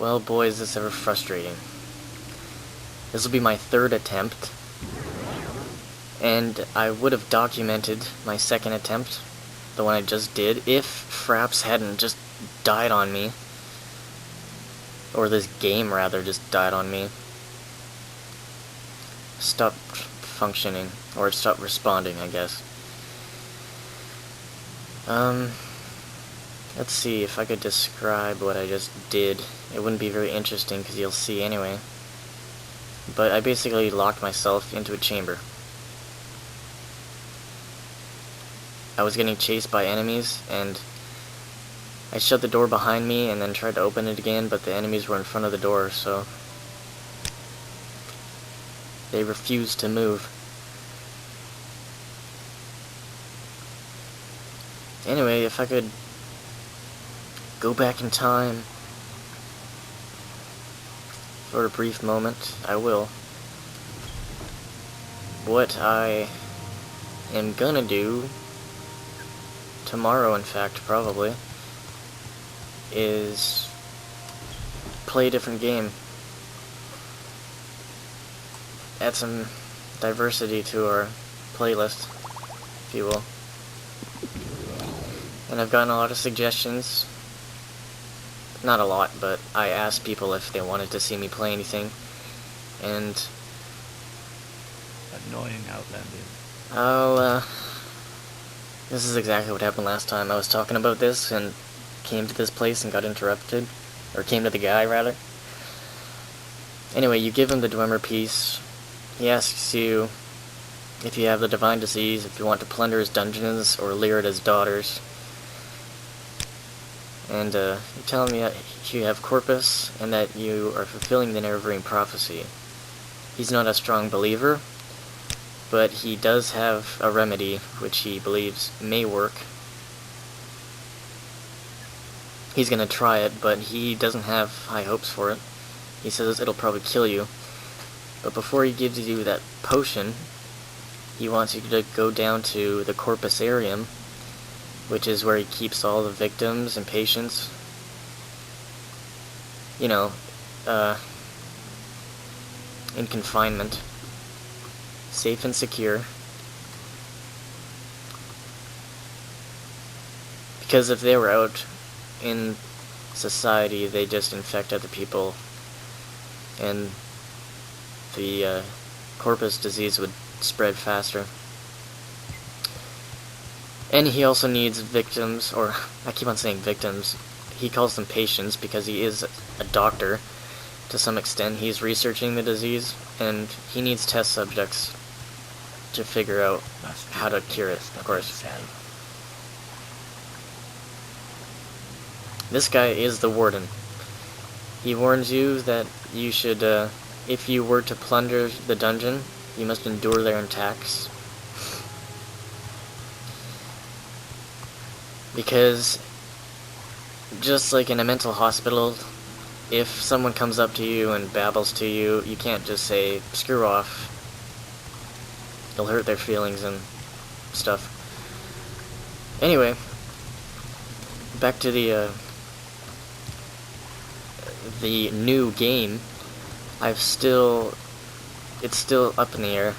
Well, boy, is this ever frustrating. This will be my third attempt, and I would have documented my second attempt, the one I just did, if Fraps hadn't just died on me. Or this game, rather, just died on me. Stopped functioning, or stopped responding, I guess. Let's see if I could describe what I just did. It wouldn't be very interesting, because you'll see anyway. But I basically locked myself into a chamber. I was getting chased by enemies, and I shut the door behind me and then tried to open it again, but the enemies were in front of the door, so they refused to move. Anyway, if I could go back in time for a brief moment, I will. What I am gonna do tomorrow, in fact, probably, is play a different game. Add some diversity to our playlist, if you will. And I've gotten a lot of suggestions. Not a lot, but I asked people if they wanted to see me play anything. And annoying Outlandian. this is exactly what happened last time. I was talking about this and came to this place and got interrupted. Or came to the guy, rather. Anyway, you give him the Dwemer piece. He asks you if you have the divine disease, if you want to plunder his dungeons or leer at his daughters. And you tell him that you have Corpus and that you are fulfilling the Nevergreen prophecy. He's not a strong believer, but he does have a remedy which he believes may work. He's gonna try it, but he doesn't have high hopes for it. He says it'll probably kill you. But before he gives you that potion, he wants you to go down to the Corpusarium, which is where he keeps all the victims and patients. You know, in confinement. Safe and secure. Because if they were out in society, they just infect other people, and the corpus disease would spread faster. And he also needs victims, or I keep on saying victims. He calls them patients because he is a doctor to some extent. He's researching the disease, and he needs test subjects to figure out how to cure it, of course. This guy is the warden. He warns you that you should, if you were to plunder the dungeon, you must endure their attacks. Because, just like in a mental hospital, if someone comes up to you and babbles to you, you can't just say, screw off. You'll hurt their feelings and stuff. Anyway, back to the new game. It's still up in the air.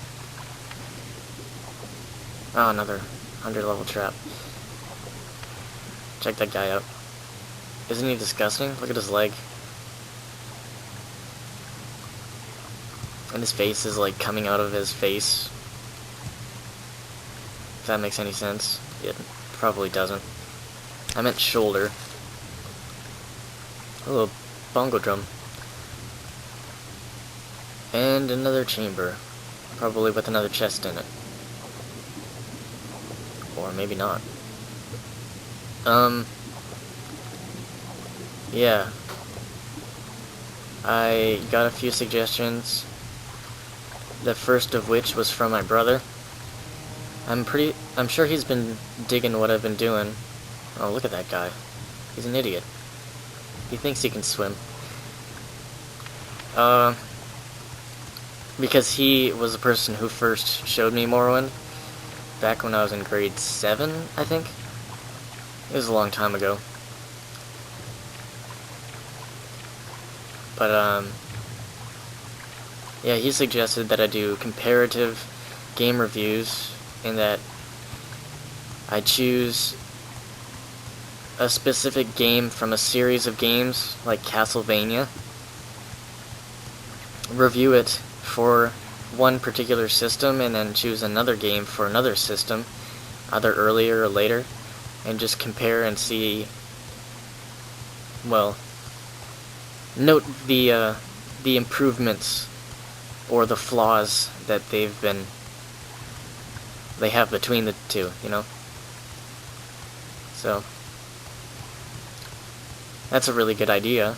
Oh, another 100 level trap. Check that guy out. Isn't he disgusting? Look at his leg. And his face is like coming out of his face. If that makes any sense. It probably doesn't. I meant shoulder. Oh, a bongo drum. And another chamber. Probably with another chest in it. Or maybe not. Yeah. I got a few suggestions. The first of which was from my brother. I'm sure he's been digging what I've been doing. Oh, look at that guy. He's an idiot. He thinks he can swim. Because he was the person who first showed me Morrowind. Back when I was in grade 7, I think. It was a long time ago. But, yeah, he suggested that I do comparative game reviews, and that I choose a specific game from a series of games, like Castlevania, review it for one particular system, and then choose another game for another system, either earlier or later, and just compare and see, well, note the improvements or the flaws that they have between the two, you know? So, that's a really good idea,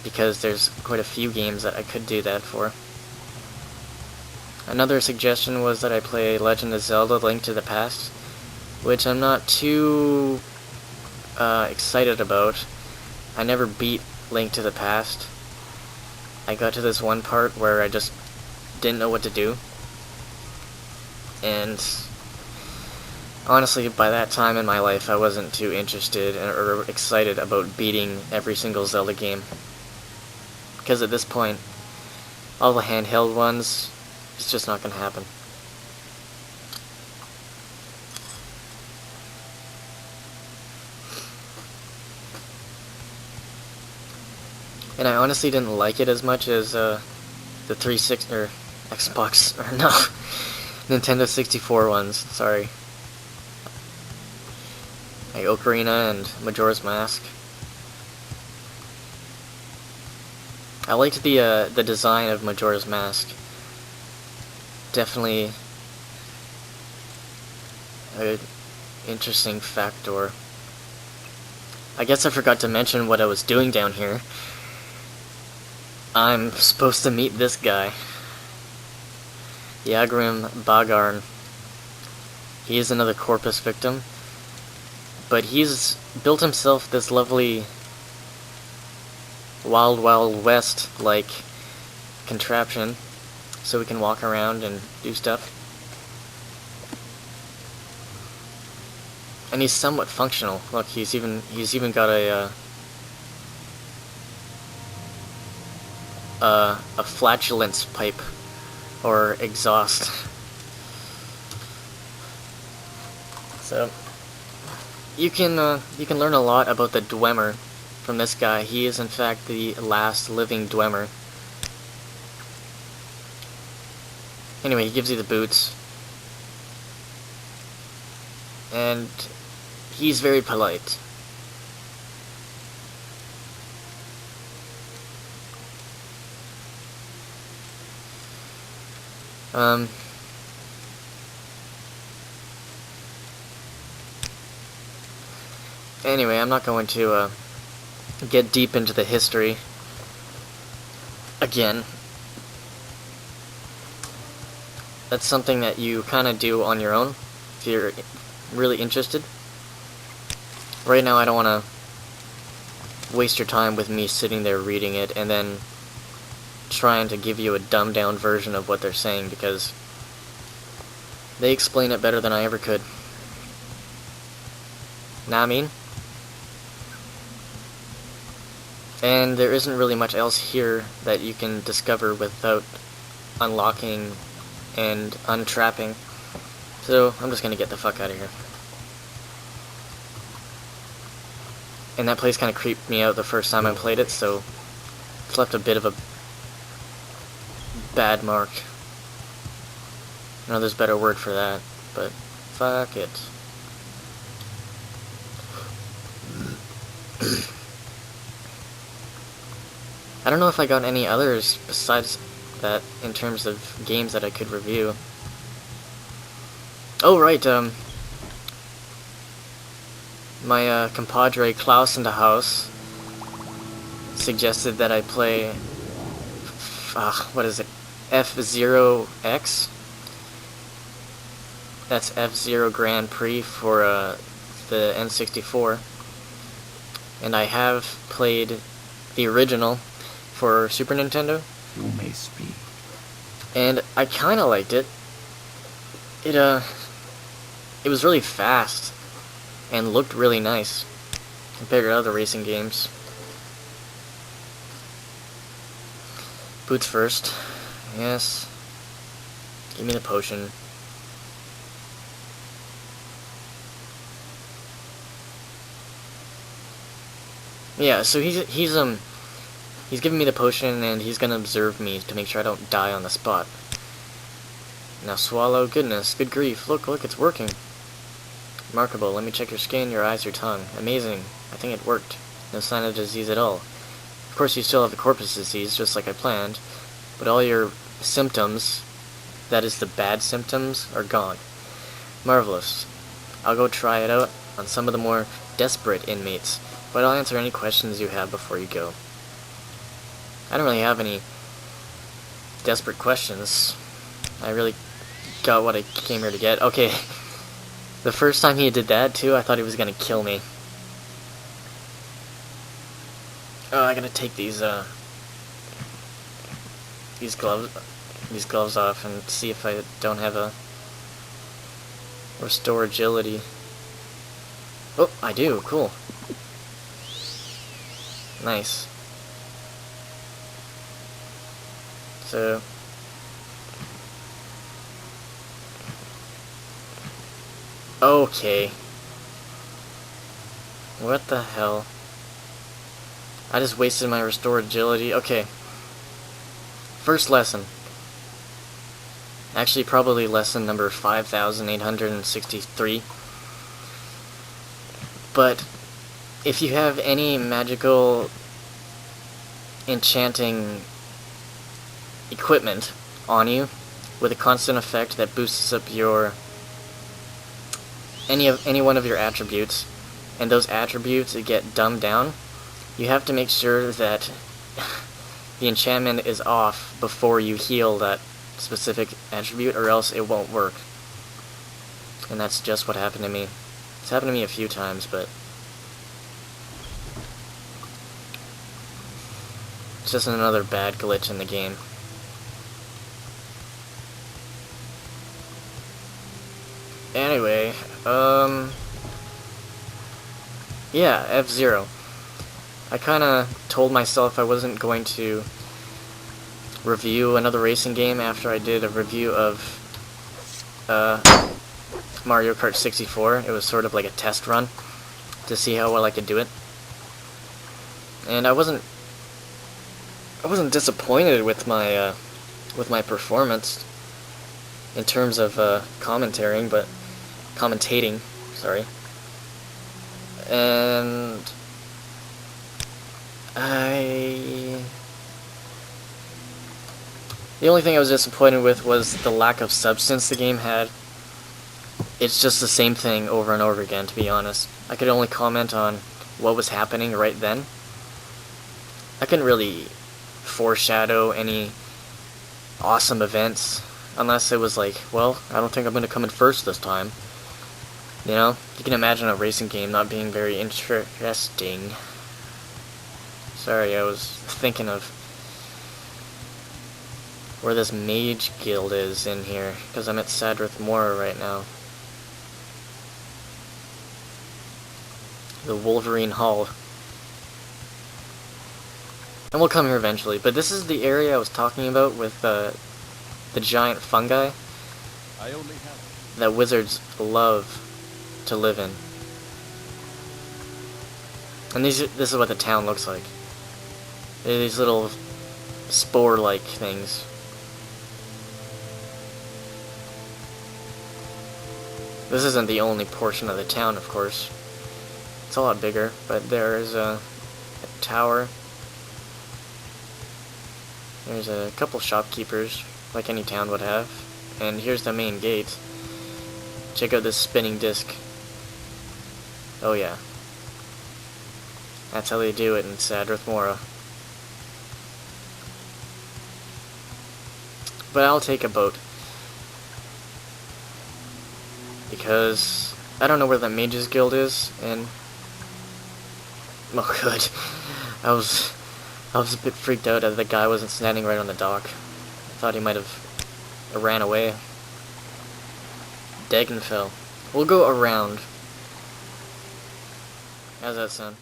because there's quite a few games that I could do that for. Another suggestion was that I play Legend of Zelda: Link to the Past, which I'm not too excited about. I never beat Link to the Past. I got to this one part where I just didn't know what to do, and honestly, by that time in my life, I wasn't too interested or excited about beating every single Zelda game. Because at this point, all the handheld ones, it's just not gonna happen. And I honestly didn't like it as much as the 360 or Xbox, or no, Nintendo 64 ones. Sorry, like Ocarina and Majora's Mask. I liked the design of Majora's Mask. Definitely an interesting factor. I guess I forgot to mention what I was doing down here. I'm supposed to meet this guy, Yagrim Bagarn. He is another Corpus victim, but he's built himself this lovely Wild Wild West like contraption, so we can walk around and do stuff. And he's somewhat functional. Look, he's even got a flatulence pipe or exhaust. So you can learn a lot about the Dwemer from this guy. He is in fact the last living Dwemer. Anyway, he gives you the boots, and he's very polite. Anyway, I'm not going to get deep into the history again. That's something that you kind of do on your own if you're really interested. Right now, I don't want to waste your time with me sitting there reading it and then trying to give you a dumbed down version of what they're saying, because they explain it better than I ever could. Know what I mean? And there isn't really much else here that you can discover without unlocking and untrapping. So I'm just gonna get the fuck out of here. And that place kind of creeped me out the first time I played it, so it's left a bit of a bad mark. I know there's a better word for that, but fuck it. I don't know if I got any others besides that in terms of games that I could review. Oh, right, my compadre Klaus in the house suggested that I play, what is it, F-Zero-X? That's F-Zero Grand Prix for the N64. And I have played the original for Super Nintendo. You may speak. And I kinda liked it. It was really fast and looked really nice compared to other racing games. Boots first. Yes. Give me the potion. Yeah, so he's giving me the potion and he's gonna observe me to make sure I don't die on the spot. Now swallow. Goodness, good grief. Look, it's working. Remarkable. Let me check your skin, your eyes, your tongue. Amazing. I think it worked. No sign of disease at all. Of course, you still have the corpus disease, just like I planned, but all your symptoms, that is the bad symptoms, are gone. Marvelous. I'll go try it out on some of the more desperate inmates, but I'll answer any questions you have before you go. I don't really have any desperate questions. I really got what I came here to get. Okay, the first time he did that, too, I thought he was gonna kill me. Oh, I gotta take these gloves off and see if I don't have a restore agility. Oh, I do. Cool. Nice. So okay. What the hell? I just wasted my restore agility. Okay. First lesson. Actually, probably lesson number 5863. But if you have any magical enchanting equipment on you with a constant effect that boosts up your any one of your attributes, and those attributes get dumbed down, you have to make sure that the enchantment is off before you heal that specific attribute, or else it won't work. And that's just what happened to me. It's happened to me a few times, but it's just another bad glitch in the game. Anyway, yeah, F-Zero. I kinda told myself I wasn't going to review another racing game after I did a review of Mario Kart 64. It was sort of like a test run to see how well I could do it. And I wasn't disappointed with my performance in terms of commentating, sorry. And the only thing I was disappointed with was the lack of substance the game had. It's just the same thing over and over again, to be honest. I could only comment on what was happening right then. I couldn't really foreshadow any awesome events, unless it was like, well, I don't think I'm going to come in first this time. You know? You can imagine a racing game not being very interesting. Sorry, I was thinking of where this mage guild is in here, because I'm at Sadrith Mora right now. The Wolverine Hall. And we'll come here eventually, but this is the area I was talking about with the giant fungi that wizards love to live in. And this is what the town looks like. They're these little spore-like things. This isn't the only portion of the town, of course. It's a lot bigger, but there is a tower. There's a couple shopkeepers, like any town would have. And here's the main gate. Check out this spinning disc. Oh yeah. That's how they do it in Sadrith Mora. But I'll take a boat. Because I don't know where the Mages Guild is, and oh good. I was a bit freaked out that the guy wasn't standing right on the dock. I thought he might have ran away. Vvardenfell. We'll go around. How's that sound?